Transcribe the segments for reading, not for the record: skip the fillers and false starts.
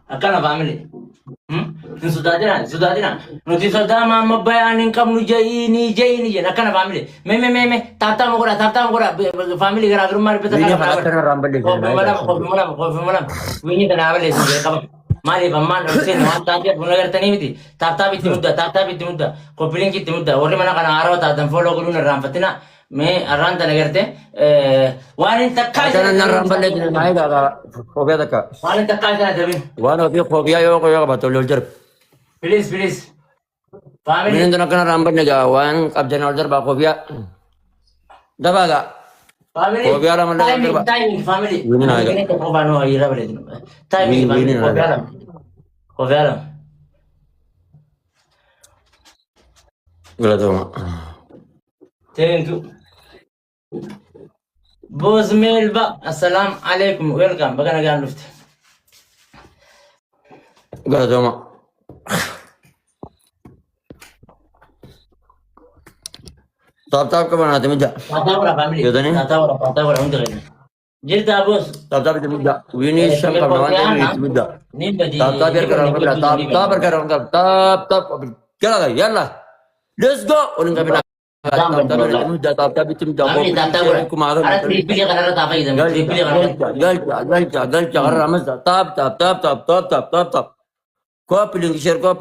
Akkana family. Sudadina. Nuti sodama mabayanin kam nu jaini jen. Akkana family. Me. Tata mo kora family gara gara mar peta Ini malah kena rambut di sana. kopi malam. Wini kana avale sih kam. Mali pamman sen wan tadi punagar tani miti. Tata bitti mudda. Kopi link bitti mudda. Ori mana kana aro tata follow guru na rampatina. मैं अरान तने करते वाणी तक का Karena rambut di sana naik agak fobia tak. वाणी तक का जाना जमीन Wan oke fobia yo koyo betul luljer. Please family Ini tuh kena rambut nih wan abjan luljer ba fobia. Dapat gak? family Fobia lah mana luljer ba? timing family Ini naik. ini to ko banu ira bale timing Ini family naik. ko biaram Gila tuh mak. thank you بوز ميل با السلام عليكم ويلكم بقنا قاعد نفت Gila tuh mak. Tap ke mana tuh meja? تاتورا family Gitu nih. تاتورا انت غير جيت ابوس Tap itu meja. Ini siapa kawan itu meja. نيم بدي Tap biar kerang kerang. Tap biar kerang kerang. Tap. Gila lah, ya lah. Let's go. Udah kami nak. Tap itu meja. family تاتورا Kumarin. انا تريبلي قرار تافا اذا تريبلي قرار Galcha ramas tap. Kau pilih share tap.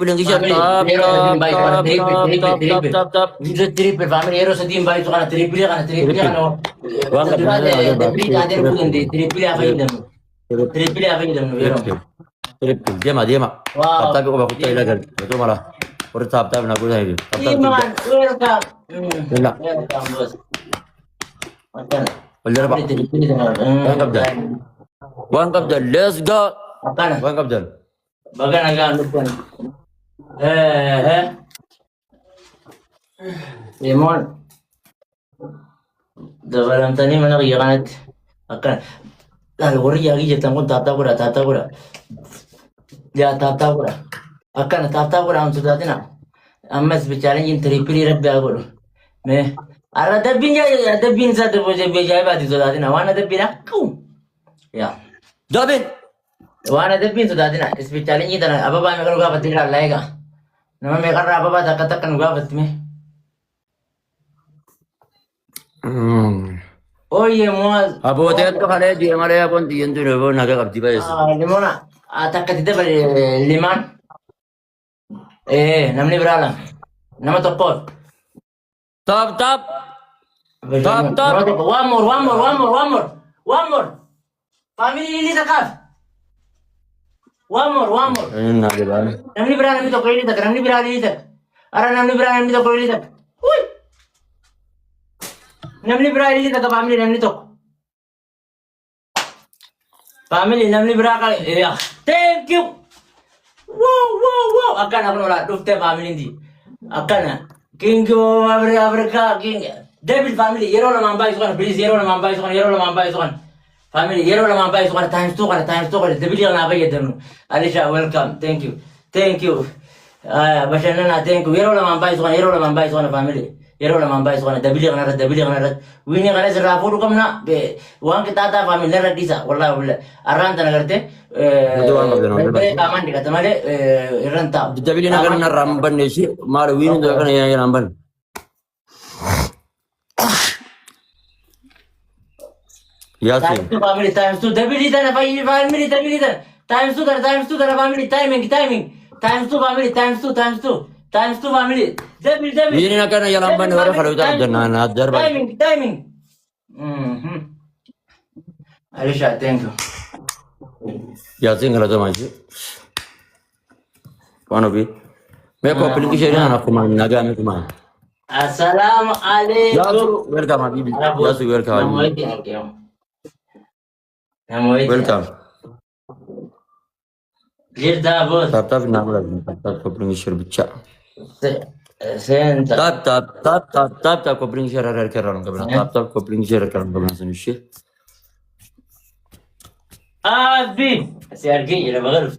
Video triple family hero sedih bayi tu kana triple kana Wang kat mana ada triple ada bukan di triple apa ini hero dia mah. wow Tapi kau bakal cari lagi. Itu malah. Orang tap nak guna ini. iman welcome Enak. welcome bos makan Bener pak. Wangkap dah. Let's go. makan Wangkap dah. bagan agak lupa lemon dalam tani mana kaya kanat akan lalu orang lagi jatuh pun tata kura ya tata kura akan tata kura am sudah tina amas bicara yang teripili rabbi aku me ada bin satu boleh bejai bati sudah tina wana ada bin aku ya Dabin. wana ada bin sudah tina bicara ini tanah apa apa mereka lupa pati lagi kan nama mereka apa apa tak katakan lupa pati me oh iya muaz Abu Tehat tu kalau dia malah pun dia tu lepas nak kapti bayar. limona tak kata beri liman namni berala nama topor Tap. one more family ini takaf one more Ini nak dia balik. namni berala ini topor ini tak namni berala ini tak ara namni berala ini topor ini tak ui namni berala ini tak family namni tok family namni berala ya thank you wow akan aku nolak dufte family ini akan king Amerika king David family yero la mambai sukan please yero la mambai sukan family yero la mambai sukan times 2 kada David yang apa ya denu Alisha welcome thank you bashana thank you yero la mambai sukan family yero la mambai sukan David yang narat wini kana sera foto kamna be wan kita ta family nara disa wallahi aran tan agarte kaman dikata male iranta Tapi dia nak kena ramban ni sih. Malu ini tu kena yang ramban. Ya sih. times 2 David tan family times 2 tan family timing times 2 family times 2 family David Ini nak kena yang ramban orang kalau tak ada nana ajar bah. timing Alisha thank you Ya sih kalau tu macam. Kau bi. Mereka pilih kisah anak kumang naga kami kumang. Assalamualaikum Ya su welcome Habibi. Ya su welcome. Welcome. Jirta bos Tap nama lagi. Tap kau pilih kisah bicara. Senta Tap kau pilih kisah rara kerana kau bilang. Tap kau pilih kisah rara kerana kau bilang sendiri. Abi si Argi ya bagal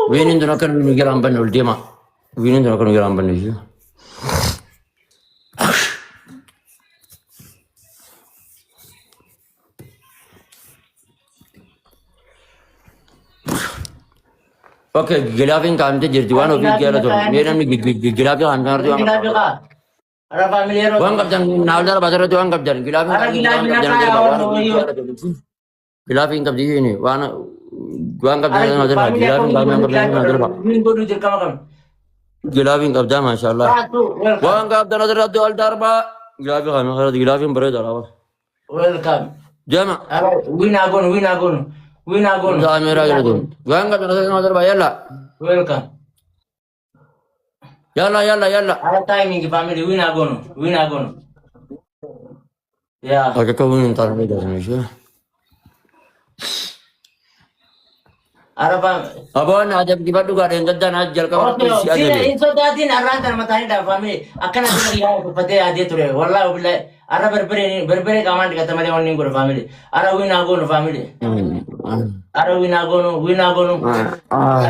Winin tu nak kena nunggu ramban dulu dia mak. Winin tu nak kena nunggu ramban dulu. Oke, gilafin kami tu jadi wan ofis gila tu. Dia namanya gilafin kami tu. Gilabi ka. Ara family ro. Wan kapjan nawdar bazar tu wan kapjan gilafin Ara kami gilabi na kapjan kaya dia bawa. mo yun. Gilafin kapjan ini wan kapjan nawdar bawa. Gilafin kami kapjan nawdar bawa. Min bodu dir kama kam. Gilafin kapjan masya Allah. Satu. Welcome. Wan kapjan nawdar tu aldar bawa. Gilafin kami kalau gilafin beredar apa? Welcome. Jama. Ara win agon. Dah merah gitu. Wan kapjan nawdar bawa yalla. Welcome. Yalla. Ara timing ki family win agon. Ya. Oke, kau ini ntar ni dah Indonesia. Ara pa. Apa nak ajak di Batu Gaden dan ajal kau Okay, si aja. sila inso datin arrantan matani da family. Akan aku lagi aku pate ade ture. Wallahi billahi. Ara berbere command kata male on ningur family. Ara win agon family. Ara win agon.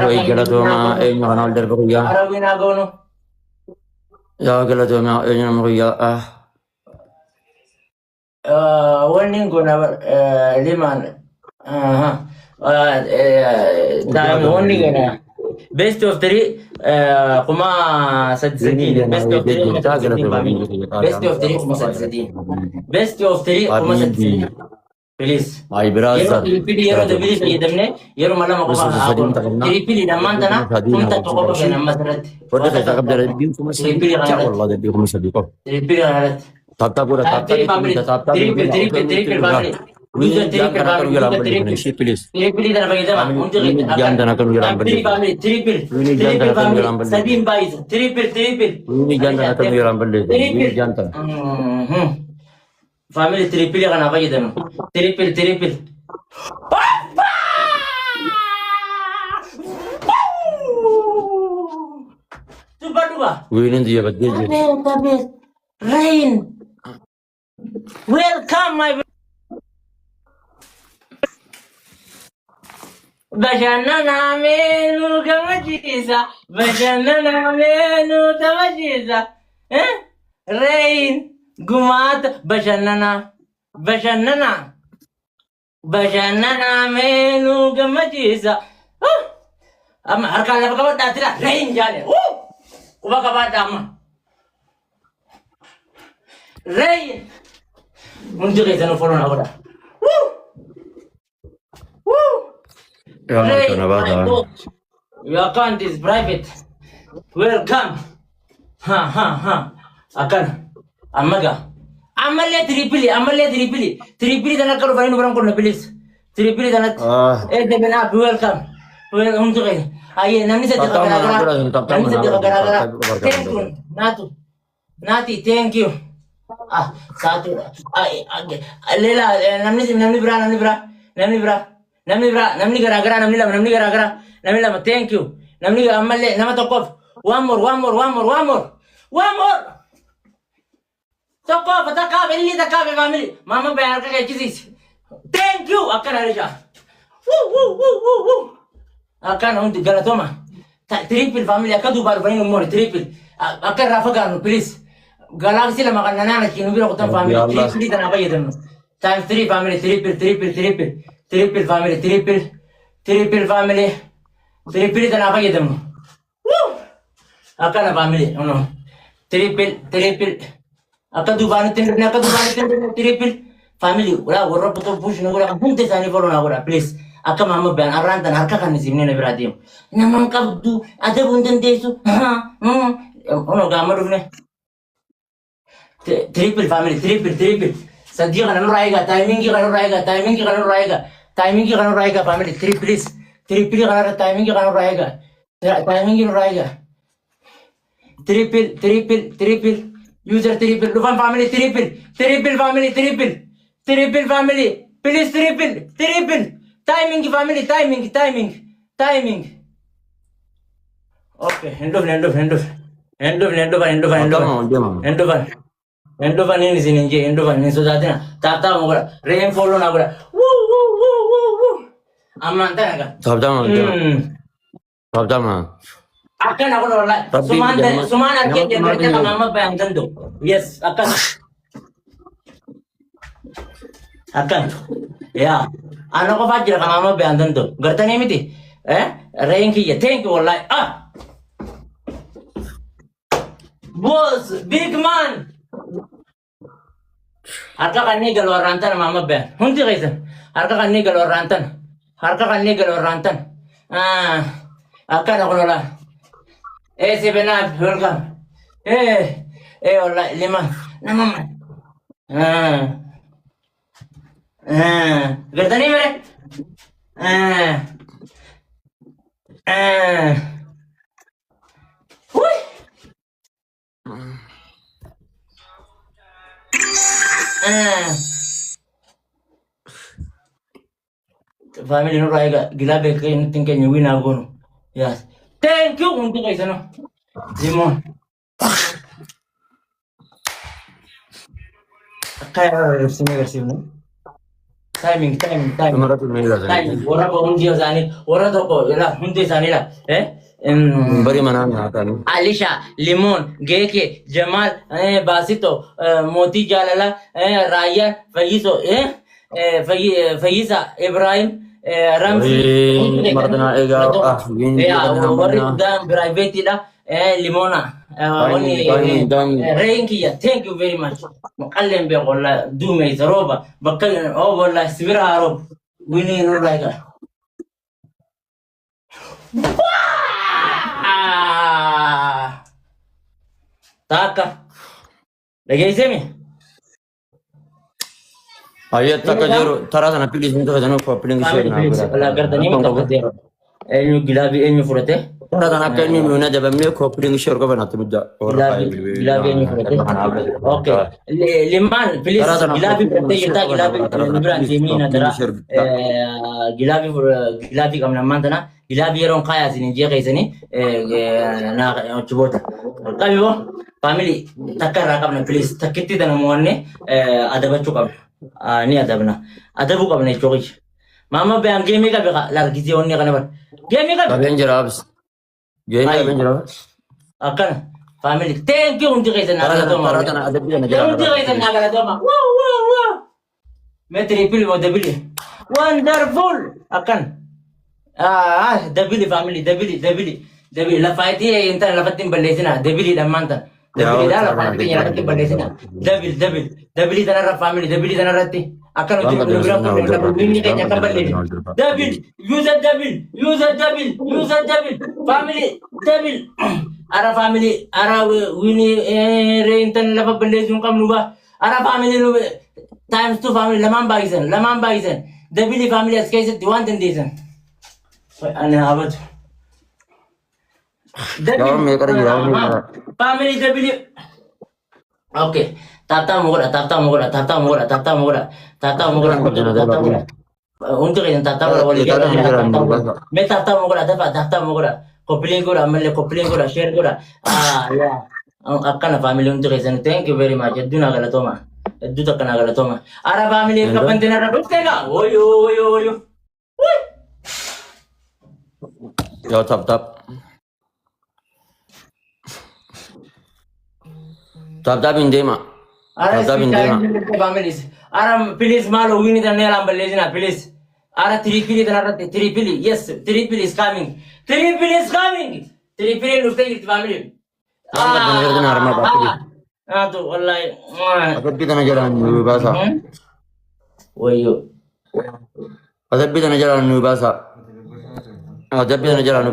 Woi gila tu mah, nyawa nol dari ya. Ara win agon. Ya gila tu mah, nyawa ya. Warning guna liman. Time warning guna. Best of 3 kuma sadsadin. Best of 3 kuma sadsadin family. Best of 3 kuma sadsadin. Best of 3 kuma sadsadin. Please. Ay berazar. Pilih yero de bilis yedemne yero malam aku aku. Pilih damantana kunta toko bagana masrat. Kode saya cakap dari bin cuma Pilih cak Allah dari kamu sedih kok. Pilih alat. Tap pura tap family. Triple family. Ini jangan akan gelam beli sih please. Pilih dan bagi zaman untuk Ini jangan akan gelam beli. family. Triple family. Sabin bais. Triple. Ini jangan akan gelam beli. Ini jangan. Family triple kan apa gitu? Triple. Coba dua. Ini dia betul. Rain. Welcome my Bajanana menu gamajisa. Rain. Gumat bajanana menu gamajisa. Amma harka la baka datira rain jale. Kuba ka bata amma. Rain. Mundu ke zano follow na ora. Ya macam apa dah? Your account is private. Welcome. Akan. Amaga. Amalia tripili. Tripili dana kalau paling orang kono please. Tripili dana. De bena welcome. Welcome to kai. Aye nani sa gara. Thank you. Nati thank you. Satu. Lela namni bra. Namni gara-gara. Thank you. Namni amalle nama tokop. One more. Tokop taka family. Mama bayar ka kisi. Thank you akan Arisha. Akan untuk galatoma. Triple family akan dubar bayin umur triple. Akan rafa kan please. Galaxy la makan nana kinu biro kotam family. Triple dan apa yedem. Time 3 family triple family. Triple dan apa yedem. Akan family. Triple. Akan dubar triple. Family. Ura puto push na ura. Hunte sani follow na ura please. Akan mama ban arantan harka kan simne na biradim. Namang kabdu ada bunten desu. Gamar ne. Triple family. Sadia kan रहेगा timing की kan रहेगा family triple kan timing की kan रहेगा triple user triple Dufan family triple family please triple timing की family timing okay Endofan ini sini je, endofan ini sudah ada. Tata mau gula, rain follow na gula. Aman tak kan? Sabda. Akan aku nolak. Suman akhir mereka kan mama bayang tentu. Yes, akan. Ya, anak ko fajr kan mama bayang tentu. Gerta ni miti. رينكي يا ثانك يو والله بوس بيج مان harka kan ni galor rantan mama ben hunti kaisan harka kan ni galor rantan akan aku lola si benab welcome wallahi lima nama gertani mere Hui. Family no raiga gila be kay natin kanya win ako no. Yes. Thank you unti kay sano. Limon. Kaya versi no. Timing. Ora ko undi zani. Ora to ko ila undi zani la. bari mana kan Alisha, Limon, Geke, Jamal, Basito, Moti Jalala, Ryan, Faizo, Faiza, Ibrahim, Ramzi, Martana ega Waridam, Braivetida, Limona, Rainkia, thank you very much. Makalem be wala dume zaroba, bakal wala sibira rob. Winning no like Taka. Lagi sini. ayat tak jero tara sana pilih untuk sana ko pilih Kami pilih sebelah kertas ini kita berdiri. Enyu gilabi enyu furate. tara sana kan ni muna jaba me ko pilih shor ko bana tumja Gilabi enyu furate. Okay. Liman pilih gilabi furate kita gilabi libran sini nadara. Gilabi kami nama mana? Gilabi orang kaya sini dia kayak sini. Nak coba. Kami bo family takkan rakam na please takiti dan muanne ada bacu kami. Ni ada benar. Ada buka benar cokik. Mama bayang game ka beka lagi si onni kana bar. Game ka. Tapi jerabs. Game jerabs. Akan family thank you untuk kaisan tara nagala to ma. sana ada biya na Untuk kaisan nagala to ma. Wow. Triple mo dabili. Wonderful. Akan. Dabili family dabili la fight ye inta la fatin balesina dabili la manta. Dabili la fight ye la fatin balesina. Dabili tanara family dabili tanara ti. Akan uji program ko na bumi kanya kabali. Dabil use dabil family dabil ara family ara wini reintan la balesum kam nuba ara family nu times 2 family lamam baisen dabili family as kaise diwan den disen ana abad family dabili okay tata mogoda untuk yang tata wali me tata mogoda kopling goda share goda ya akan family untuk yang thank you very much duna gala toma duta kana gala toma ara family ka bantina ra dutega oyo yo tap indema Ara families. Ara please malo wini tan nela balezina please. Ara tripili tan ara tripili. Yes, tripili is coming. Tripili look take family. Tu wallahi. Adab kita najaran bahasa. Wayo. Adab kita najaran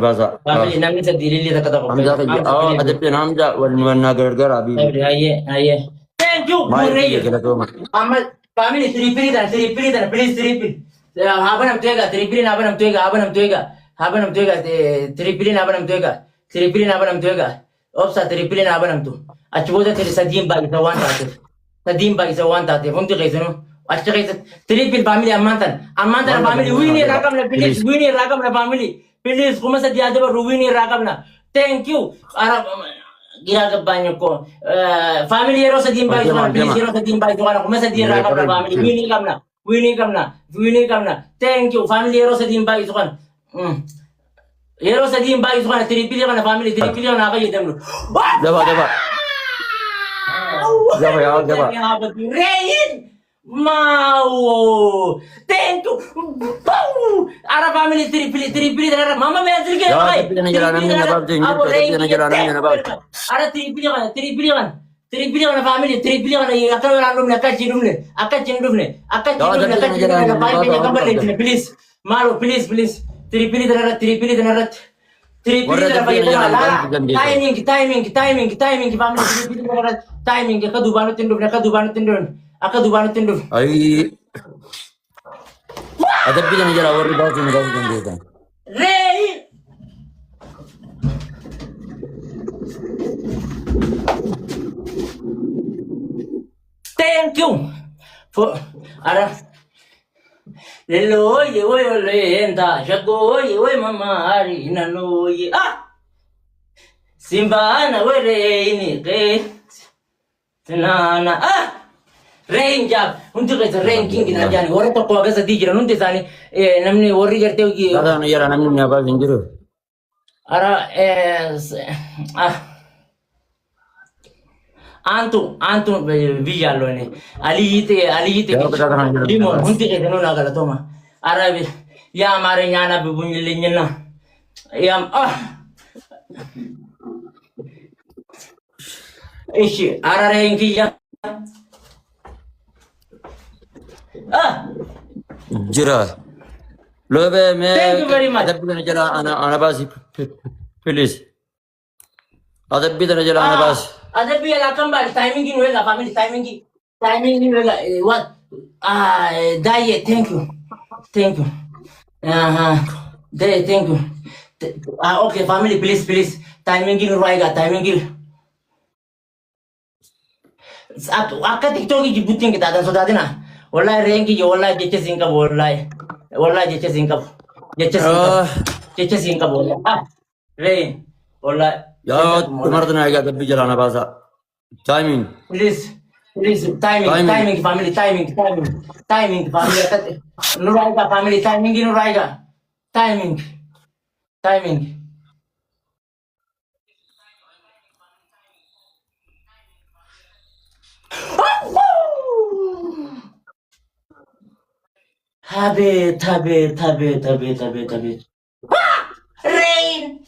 bahasa. Family namni sa dilili ta kata ko. Hamza adab kita Hamza wan gar abi. Aye. Thank you. Amal family tripili dan please tripili. Abanam tuega tripili abanam tuega Opsa tripili abanam tu. Achuboda teri sadim bagi sawan tate. Hunti kaisa no. Acha kaisa tripili family amantan family wini rakam na please wini rakam na family. Please kumasa diada ba wini rakam na. Thank you. Arab ginagabanyo ko. Family hero sa dimbay ko please hero sa dimbay ko kumasa di rakam na family winning kam na. Thank you family hero sa dimbay ko hero sa dimbay ko na tripili ka na family tripili na kayo demlo. Daba. Rain Mau. Thank you. Wow. Ara family triple ara mama me azil ke Ya, bhai. tapi kan jalan namanya apa sih? Abo Tapi kan jalan namanya apa? Ara triple kan family triple kan akan orang ne akan jinum ne akan jinum ne bhai punya gambar le please. Malu please. Triple ara triple bhai timing family triple ara timing ka dubanu tindun Ay, tapi kan jalan orang bawa sini bawa sini kan. Ray. Thank you for ara lelo ye wo le enda shago ye wo mama ari nano ye simba na we re ni ke nana rain jab untu ke rain king na jani ore to ko ga sadi jira nunte sani namni worri garte hogi Ada nih jalan namanya apa sih? ara antu vijalo ne aliyite Ya, kita kan jalan. dimo hunti ke no nagala toma ara ya mare nyana bi bunyille nyina yam ishi ara rengi ya Jira. Lo be me. Thank you very much. Tapi kan jalan anak basi please. Ada bidana jalan anak bas. Ada bi ala kan ba timing in wela family timing in wela what daye thank you daye thank you okay family please timing in raiga timing in akka tiktok ki butin kita dan soda dina wallahi rengi yo wallahi jeche sinka wallahi jeche sinka wallahi rain wallahi Ya, kemarin tuh naik tapi jalan apa sah? Timing. Please, timing, family, timing, family. Nuraiga, family, timing, Nuraiga. Timing. Habit. Rain.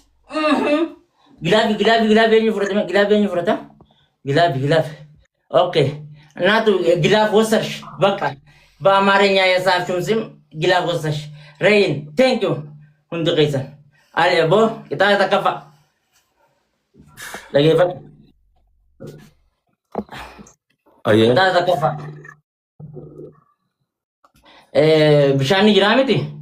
Gilabi yang furata. Gilabi. Okay. Natu gilab wasar baka. Ba marenya ya saf chumsim gilab wasar. Rain. Thank you. Untuk kaisan. Ali abo kita kafa. Lagi pak. Ayo. Kita kafa. Bishani jiramiti.